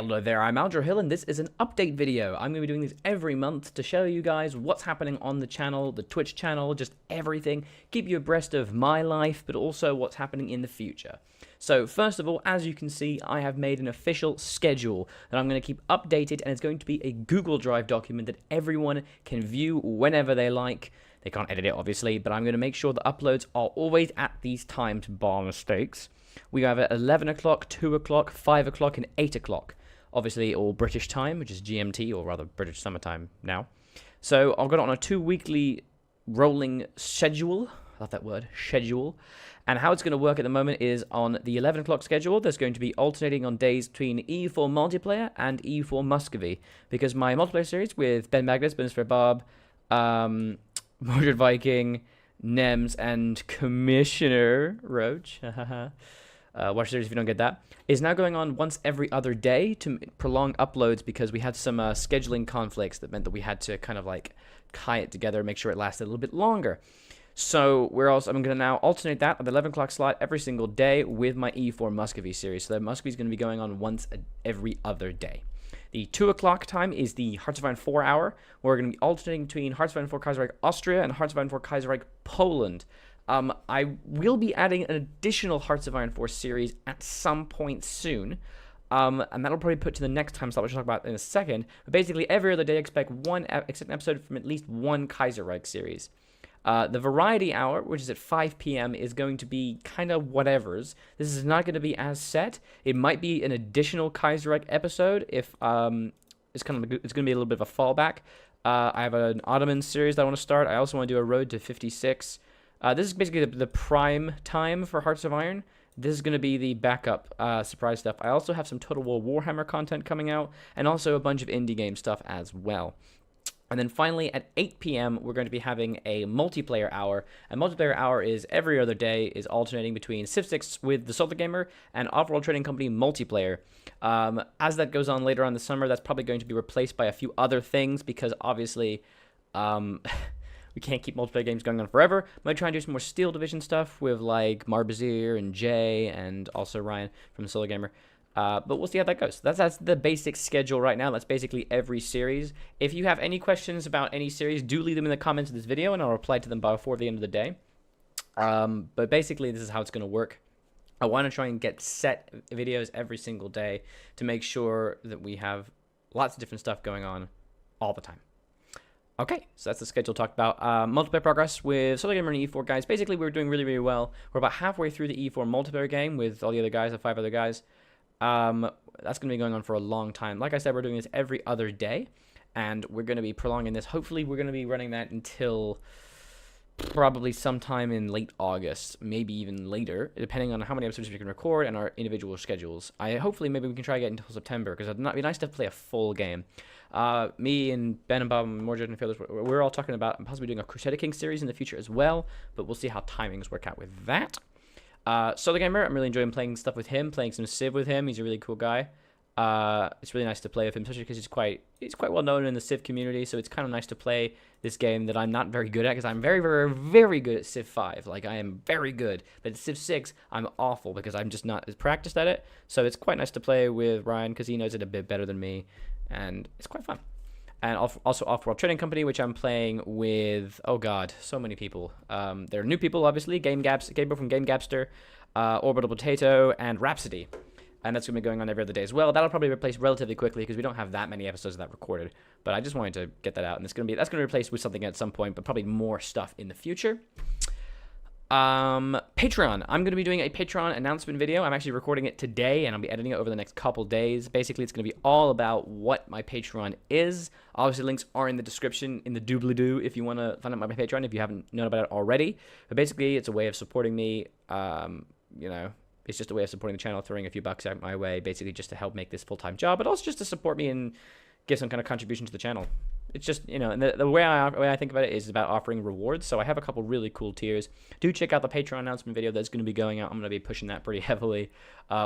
Hello there, I'm Alger Hill, and this is an update video. I'm going to be doing these every month to show you guys what's happening on the channel, the Twitch channel, just everything. Keep you abreast of my life, but also what's happening in the future. So first of all, as you can see, I have made an official schedule that I'm going to keep updated, and it's going to be a Google Drive document that everyone can view whenever they like. They can't edit it, obviously, but I'm going to make sure the uploads are always at these times, bar mistakes. We have at 11 o'clock, 2 o'clock, 5 o'clock, and 8 o'clock. Obviously, all British time, which is GMT, or rather British summertime now. So I've got it on a 2-weekly rolling schedule. I love that word, schedule. And how it's going to work at the moment is on the 11 o'clock schedule, there's going to be alternating on days between E4 Multiplayer and E4 Muscovy. Because my multiplayer series with Ben Magnus, Bensphere Bob, Mordred Viking, Nems, and Commissioner Roach, watch the series if you don't get that, is now going on once every other day to prolong uploads because we had some scheduling conflicts that meant that we had to kind of like tie it together, make sure it lasted a little bit longer. So I'm going to now alternate that at the 11 o'clock slot every single day with my E4 Muscovy series. So the Muscovy is going to be going on once every other day. The 2 o'clock time is the Hearts of Iron 4 hour. We're going to be alternating between Hearts of Iron 4 Kaiserreich Austria and Hearts of Iron 4 Kaiserreich Poland. I will be adding an additional Hearts of Iron 4 series at some point soon, and that'll probably put to the next time slot, which I'll talk about in a second. But basically, every other day, expect one episode from at least one Kaiserreich series. The Variety Hour, which is at 5 p.m., is going to be kind of whatevers. This is not going to be as set. It might be an additional Kaiserreich episode if it's going to be a little bit of a fallback. I have an Ottoman series that I want to start. I also want to do a Road to 56. This is basically the prime time for Hearts of Iron. This is going to be the backup surprise stuff. I also have some Total War Warhammer content coming out, and also a bunch of indie game stuff as well. And then finally, at 8 p.m., we're going to be having a multiplayer hour. And multiplayer hour is every other day, is alternating between Civ 6 with the Salted Gamer and Off-World Trading Company multiplayer. As that goes on later on in the summer, that's probably going to be replaced by a few other things because obviously we can't keep multiplayer games going on forever. I might try and do some more Steel Division stuff with like Marbazir and Jay and also Ryan from the Solo Gamer. But we'll see how that goes. That's the basic schedule right now. That's basically every series. If you have any questions about any series, do leave them in the comments of this video, and I'll reply to them before the end of the day. But basically, this is how it's going to work. I want to try and get set videos every single day to make sure that we have lots of different stuff going on all the time. Okay, so that's the schedule talked about. Multiplayer progress with Solo Gamer and E4 guys. Basically, we're doing really, really well. We're about halfway through the E4 multiplayer game with all the other guys, the 5 other guys. That's going to be going on for a long time. Like I said, we're doing this every other day, and we're going to be prolonging this. Hopefully, we're going to be running that until probably sometime in late August, maybe even later, depending on how many episodes we can record and our individual schedules. Hopefully, maybe we can try to get until September, because it'd be nice to play a full game. Me and Ben and Bob and Mordred and Phillips, we're all talking about possibly doing a Crusader King series in the future as well, but we'll see how timings work out with that. Solo Gamer, I'm really enjoying playing stuff with him, playing some Civ with him. He's a really cool guy. It's really nice to play with him, especially because he's quite well known in the Civ community, so it's kind of nice to play this game that I'm not very good at, because I'm very, very, very good at Civ 5. Like, I am very good, but at Civ 6, I'm awful because I'm just not as practiced at it. So it's quite nice to play with Ryan because he knows it a bit better than me, and it's quite fun. And also Off-World Trading Company, which I'm playing with, oh god, so many people. There are new people, obviously, Gamer from Game Gapster, Orbital Potato, and Rhapsody. And that's going to be going on every other day as well. That'll probably replace relatively quickly because we don't have that many episodes of that recorded. But I just wanted to get that out, and that's going to be replaced with something at some point, but probably more stuff in the future. Patreon. I'm going to be doing a Patreon announcement video. I'm actually recording it today, and I'll be editing it over the next couple days. Basically, it's going to be all about what my Patreon is. Obviously, links are in the description, in the doobly-doo, if you want to find out my Patreon, if you haven't known about it already. But basically, it's a way of supporting me. You know, it's just a way of supporting the channel, throwing a few bucks out my way, basically just to help make this full-time job, but also just to support me and give some kind of contribution to the channel. It's just, you know, and the way I think about it is about offering rewards. So I have a couple really cool tiers. Do check out the Patreon announcement video that's going to be going out. I'm going to be pushing that pretty heavily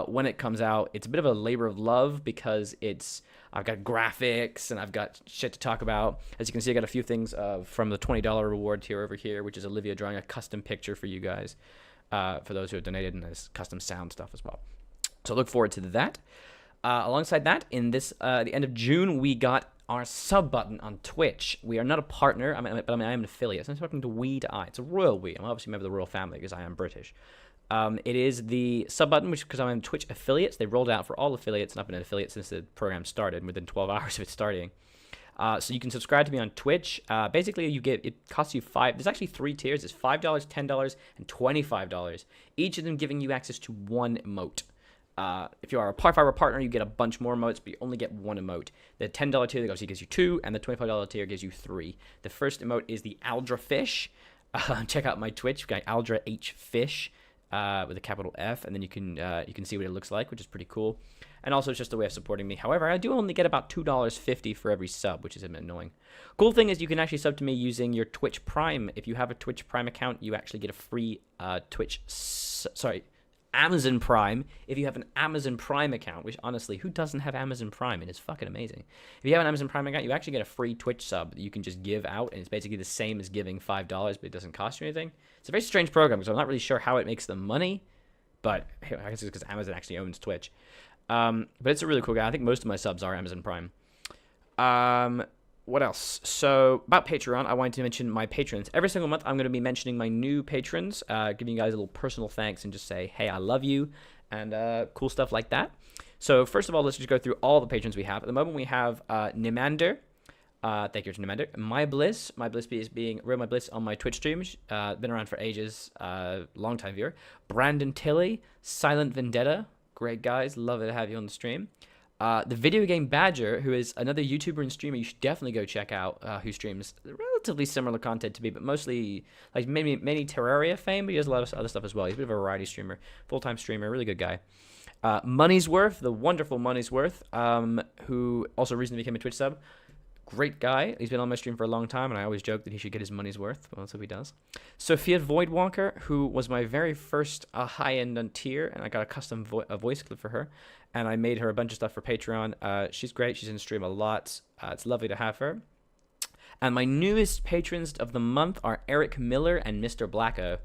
when it comes out. It's a bit of a labor of love because I've got graphics and I've got shit to talk about. As you can see, I got a few things from the $20 reward tier over here, which is Olivia drawing a custom picture for you guys, for those who have donated, and there's custom sound stuff as well. So look forward to that. Alongside that, in this the end of June, we got our sub button on Twitch. We are not a partner, but I am an affiliate. So I'm talking to We to I. It's a royal we. I'm obviously a member of the royal family because I am British. It is the sub button, which because I'm Twitch affiliates, they rolled out for all affiliates, and I've been an affiliate since the program started, within 12 hours of it starting. So you can subscribe to me on Twitch. Basically, it costs you there's actually 3 tiers. It's $5, $10, and $25. Each of them giving you access to 1 emote. If you are a partner, you get a bunch more emotes, but you only get 1 emote. The $10 tier obviously gives you 2, and the $25 tier gives you 3. The first emote is the Aldra Fish. Check out my Twitch, we've got Aldra H Fish. With a capital F, and then you can see what it looks like, which is pretty cool. And also, it's just a way of supporting me. However, I do only get about $2.50 for every sub, which is a bit annoying. Cool thing is you can actually sub to me using your Twitch Prime. If you have a Twitch Prime account, you actually get a free Amazon Prime. If you have an Amazon Prime account, which honestly, who doesn't have Amazon Prime? It is fucking amazing. If you have an Amazon Prime account, you actually get a free Twitch sub that you can just give out, and it's basically the same as giving $5, but it doesn't cost you anything. It's a very strange program because I'm not really sure how it makes the money, but I guess it's because Amazon actually owns Twitch. But it's a really cool guy. I think most of my subs are Amazon Prime. What else? So, about Patreon, I wanted to mention my patrons. Every single month, I'm going to be mentioning my new patrons, giving you guys a little personal thanks and just say, hey, I love you, and cool stuff like that. So, first of all, let's just go through all the patrons we have. At the moment, we have Nimander. Thank you to Nimander. My Bliss is being Real My Bliss on my Twitch streams. Been around for ages, long time viewer. Brandon Tilley, Silent Vendetta, great guys, love it to have you on the stream. The Video Game Badger, who is another YouTuber and streamer you should definitely go check out, who streams relatively similar content to me, but mostly like many Terraria fame, but he does a lot of other stuff as well. He's a bit of a variety streamer, full-time streamer, really good guy. Money'sworth, the wonderful Money'sworth, who also recently became a Twitch sub. Great guy. He's been on my stream for a long time, and I always joke that he should get his money's worth. Well, that's what he does. Sophia Voidwalker, who was my very first high-end tier, and I got a custom voice clip for her, and I made her a bunch of stuff for Patreon. She's great. She's in the stream a lot. It's lovely to have her. And my newest patrons of the month are Eric Miller and Mr. Blacko.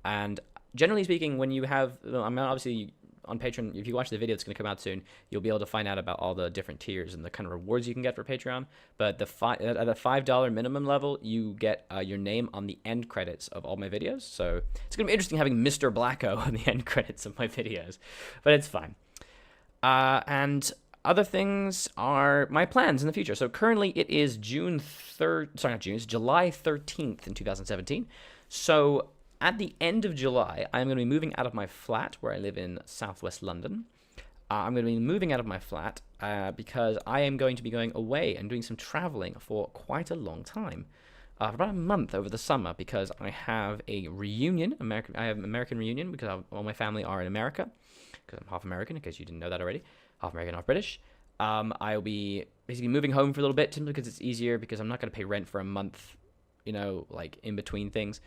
And generally speaking, when you have, I'm obviously on Patreon, if you watch the video that's going to come out soon, you'll be able to find out about all the different tiers and the kind of rewards you can get for Patreon. But at the $5 minimum level, you get your name on the end credits of all my videos. So it's going to be interesting having Mr. Blacko on the end credits of my videos, but it's fine. And other things are my plans in the future. So currently it is July 13th in 2017. So at the end of July, I'm going to be moving out of my flat where I live in southwest London. I'm going to be moving out of my flat because I am going to be going away and doing some traveling for quite a long time. For about a month over the summer because I have a reunion. I have an American reunion because all my family are in America. Because I'm half American, in case you didn't know that already. Half American, half British. I'll be basically moving home for a little bit simply because it's easier because I'm not going to pay rent for a month, like in between things.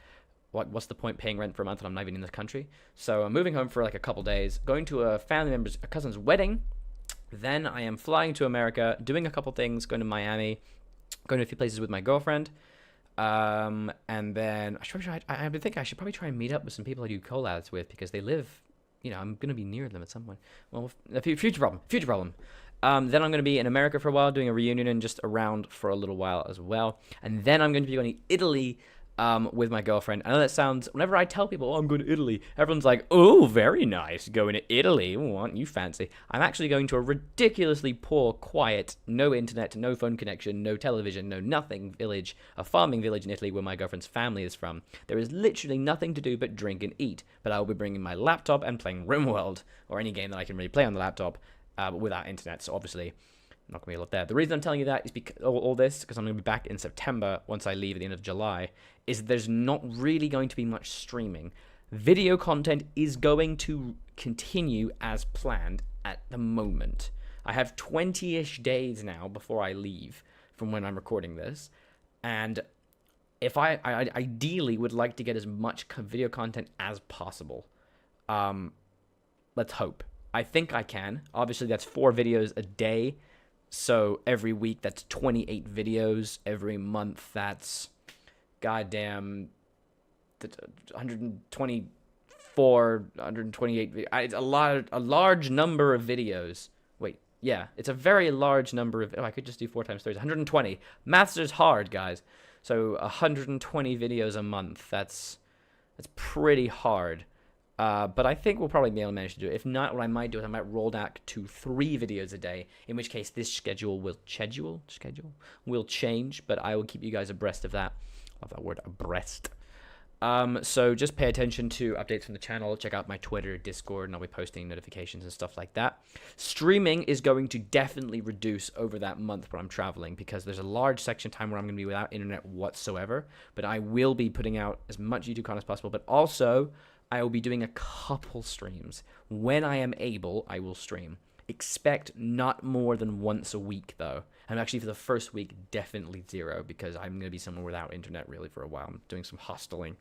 What's the point paying rent for a month when I'm not even in the country? So I'm moving home for like a couple days, going to a cousin's wedding. Then I am flying to America, doing a couple things, going to Miami, going to a few places with my girlfriend. And then I think I should probably try and meet up with some people I do collabs with because they live, I'm going to be near them at some point. Well, future problem. Then I'm going to be in America for a while, doing a reunion and just around for a little while as well. And then I'm going to be going to Italy with my girlfriend. I know that sounds, whenever I tell people, I'm going to Italy, everyone's like, oh, very nice, going to Italy, aren't you fancy? I'm actually going to a ridiculously poor, quiet, no internet, no phone connection, no television, no nothing village, a farming village in Italy where my girlfriend's family is from. There is literally nothing to do but drink and eat, but I will be bringing my laptop and playing RimWorld, or any game that I can really play on the laptop, but without internet, so obviously not going to be a lot there. The reason I'm telling you that is because all this, because I'm going to be back in September once I leave at the end of July, is there's not really going to be much streaming. Video content is going to continue as planned at the moment. I have 20-ish days now before I leave from when I'm recording this, and if I ideally would like to get as much video content as possible. Let's hope. I think I can. Obviously, that's 4 videos a day. So every week, that's 28 videos. Every month, that's goddamn 124, 128. It's a large number of videos. Wait, yeah, it's a very large number of, oh, I could just do 4 times 3, 120. Maths is hard, guys. So 120 videos a month, that's pretty hard. But I think we'll probably be able to manage to do it. If not, what I might do is I might roll back to 3 videos a day, in which case this schedule will change, but I will keep you guys abreast of that. Love that word, abreast. So just pay attention to updates from the channel. Check out my Twitter, Discord, and I'll be posting notifications and stuff like that. Streaming is going to definitely reduce over that month when I'm traveling, because there's a large section of time where I'm going to be without internet whatsoever. But I will be putting out as much YouTube content as possible, but also I will be doing a couple streams. When I am able, I will stream. Expect not more than once a week, though. And actually, for the first week, definitely 0, because I'm going to be somewhere without internet really for a while. I'm doing some hosteling.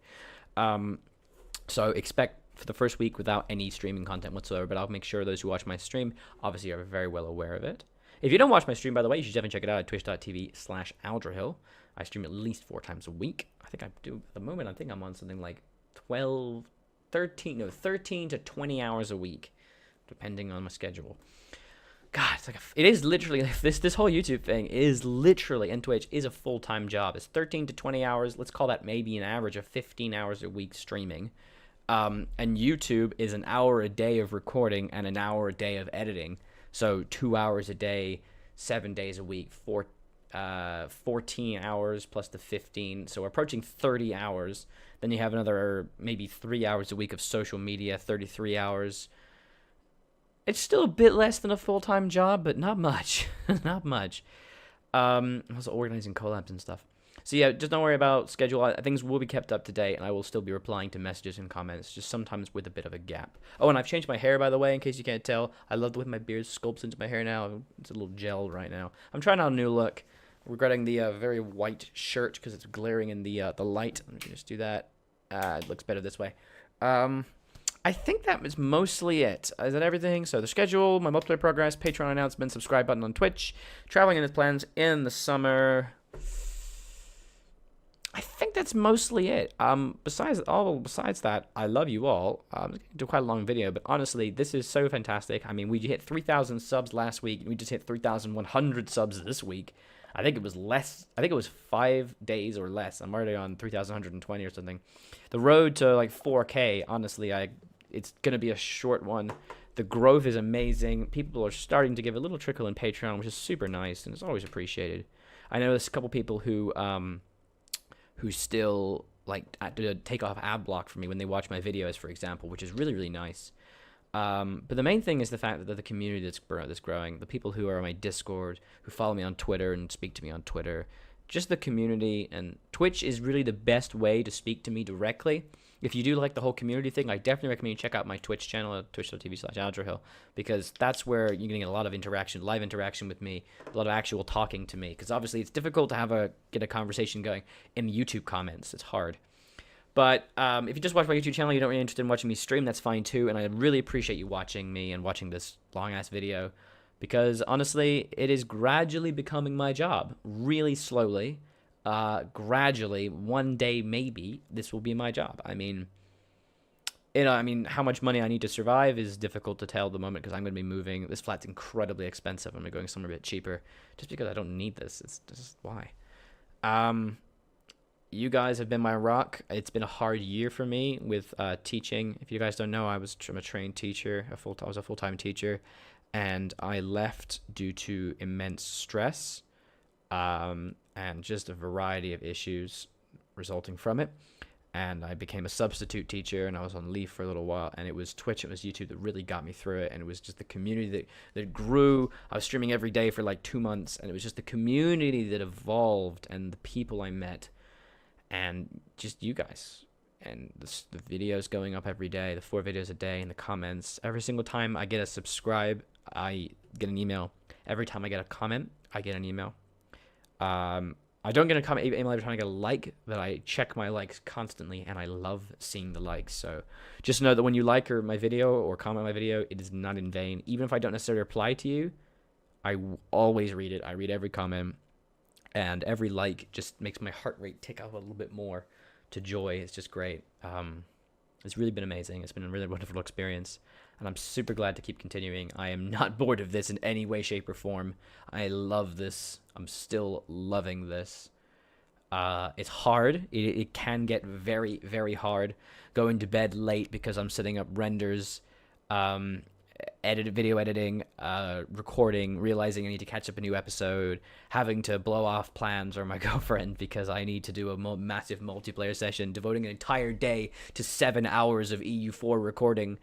So expect for the first week without any streaming content whatsoever, but I'll make sure those who watch my stream obviously are very well aware of it. If you don't watch my stream, by the way, you should definitely check it out at twitch.tv/aldrahill. I stream at least 4 times a week. I think I do, at the moment, I think I'm on something like 13 to 20 hours a week, depending on my schedule. God, it is literally, this whole YouTube thing is literally, and Twitch is a full-time job. It's 13 to 20 hours. Let's call that maybe an average of 15 hours a week streaming. And YouTube is an hour a day of recording and an hour a day of editing. So 2 hours a day, 7 days a week, 14 hours plus the 15. So we're approaching 30 hours. Then you have another maybe 3 hours a week of social media, 33 hours. It's still a bit less than a full-time job, but not much. Not much. I was organizing collabs and stuff. So yeah, just don't worry about schedule. Things will be kept up to date, and I will still be replying to messages and comments, just sometimes with a bit of a gap. Oh, and I've changed my hair, by the way, in case you can't tell. I love the way my beard sculpts into my hair now. It's a little gel right now. I'm trying out a new look. Regretting the very white shirt because it's glaring in the light. Let me just do that. It looks better this way. I think that was mostly it. Is that everything? So the schedule, my multiplayer progress, Patreon announcement, subscribe button on Twitch, traveling in his plans in the summer. I think that's mostly it. Besides that, I love you all. I'm going to do quite a long video, but honestly, this is so fantastic. I mean, we hit 3,000 subs last week, and we just hit 3,100 subs this week. I think it was less. I think it was 5 days or less. I'm already on 3,120 or something. The road to like 4K, honestly, it's going to be a short one. The growth is amazing. People are starting to give a little trickle in Patreon, which is super nice, and it's always appreciated. I know there's a couple people who still like to take off ad block for me when they watch my videos, for example, which is really, really nice. But the main thing is the fact that the community that's growing, the people who are on my Discord, who follow me on Twitter and speak to me on Twitter, just the community. And Twitch is really the best way to speak to me directly. If you do like the whole community thing, I definitely recommend you check out my Twitch channel at twitch.tv/aldrahill, because that's where you're getting a lot of interaction, live interaction with me, a lot of actual talking to me, because obviously it's difficult to get a conversation going in the YouTube comments. It's hard. But if you just watch my YouTube channel, you're not really interested in watching me stream, that's fine too, and I really appreciate you watching me and watching this long-ass video, because honestly, it is gradually becoming my job, really slowly. Gradually, one day maybe, this will be my job. I mean, how much money I need to survive is difficult to tell at the moment, because I'm going to be moving. This flat's incredibly expensive. I'm going to be going somewhere a bit cheaper, just because I don't need this. It's just why. You guys have been my rock. It's been a hard year for me with teaching. If you guys don't know, I'm a trained teacher. I was a full-time teacher, and I left due to immense stress. And just a variety of issues resulting from it. And I became a substitute teacher, and I was on leave for a little while, and it was Twitch, it was YouTube that really got me through it, and it was just the community that grew. I was streaming every day for like 2 months, and it was just the community that evolved, and the people I met, and just you guys. And the videos going up every day, the 4 videos a day, and the comments. Every single time I get a subscribe, I get an email. Every time I get a comment, I get an email. I don't get a comment email every time I get a like, but I check my likes constantly, and I love seeing the likes. So just know that when you like my video or comment my video, it is not in vain. Even if I don't necessarily reply to you, I always read it. I read every comment, and every like just makes my heart rate tick up a little bit more to joy. It's just great. It's really been amazing. It's been a really wonderful experience. and I'm super glad to keep continuing. I am not bored of this in any way, shape, or form. I love this. I'm still loving this. It's hard. It can get very, very hard going to bed late because I'm setting up renders, video editing, recording, realizing I need to catch up a new episode, having to blow off plans or my girlfriend because I need to do a massive multiplayer session, devoting an entire day to 7 hours of EU4 recording.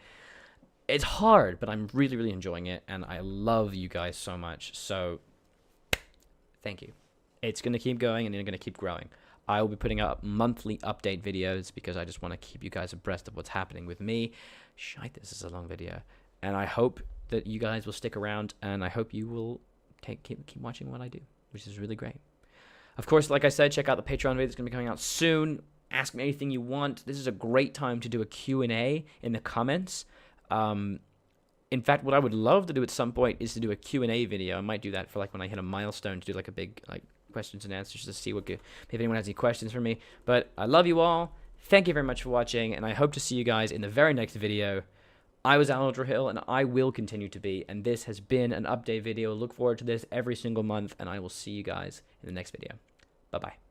It's hard, but I'm really, really enjoying it, and I love you guys so much. So, thank you. It's going to keep going, and it's going to keep growing. I will be putting up monthly update videos because I just want to keep you guys abreast of what's happening with me. Shite, this is a long video. And I hope that you guys will stick around, and I hope you will keep watching what I do, which is really great. Of course, like I said, check out the Patreon video. It's going to be coming out soon. Ask me anything you want. This is a great time to do a Q&A in the comments. In fact, what I would love to do at some point is to do a Q&A video. I might do that for like when I hit a milestone, to do like a big like questions and answers to see if anyone has any questions for me. But I love you all. Thank you very much for watching, and I hope to see you guys in the very next video. I was Alan Hill, and I will continue to be, and this has been an update video. Look forward to this every single month, and I will see you guys in the next video. Bye-bye.